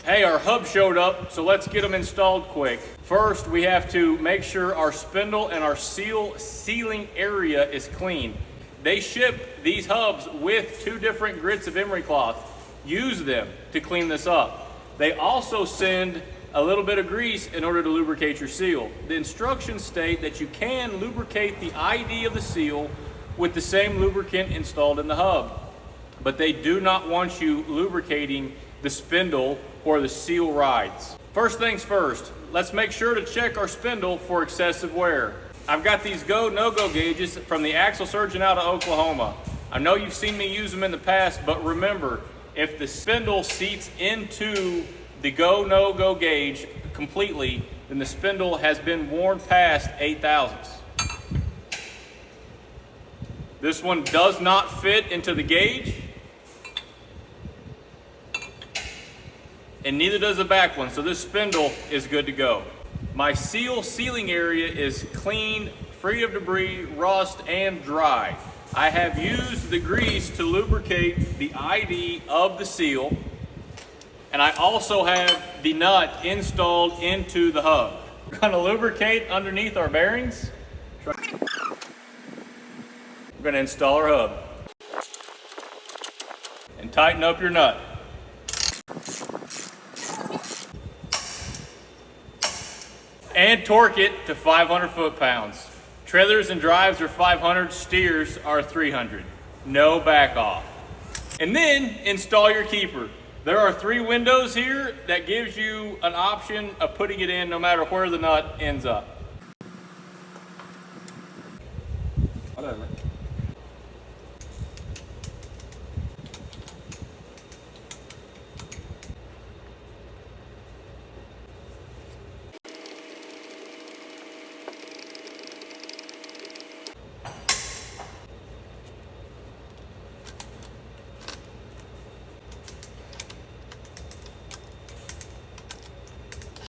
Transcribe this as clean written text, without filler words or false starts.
Hey, our hub showed up, so let's get them installed quick. First, we have to make sure our spindle and our sealing area is clean. They ship these hubs with 2 different grits of emery cloth. Use them to clean this up. They also send a little bit of grease in order to lubricate your seal. The instructions state that you can lubricate the ID of the seal with the same lubricant installed in the hub, but they do not want you lubricating the spindle or the seal rides. First things first, let's make sure to check our spindle for excessive wear. I've got these go, no-go gauges from the axle surgeon out of Oklahoma. I know you've seen me use them in the past, but remember, if the spindle seats into the go, no-go gauge completely, then the spindle has been worn past 8 thousandths. This one does not fit into the gauge, and neither does the back one, so this spindle is good to go. My sealing area is clean, free of debris, rust, and dry. I have used the grease to lubricate the ID of the seal, and I also have the nut installed into the hub. We're going to lubricate underneath our bearings. We're going to install our hub and tighten up your nut. And torque it to 500 foot-pounds. Trailers and drives are 500, steers are 300. No back off. And then install your keeper. There are 3 windows here that gives you an option of putting it in no matter where the nut ends up.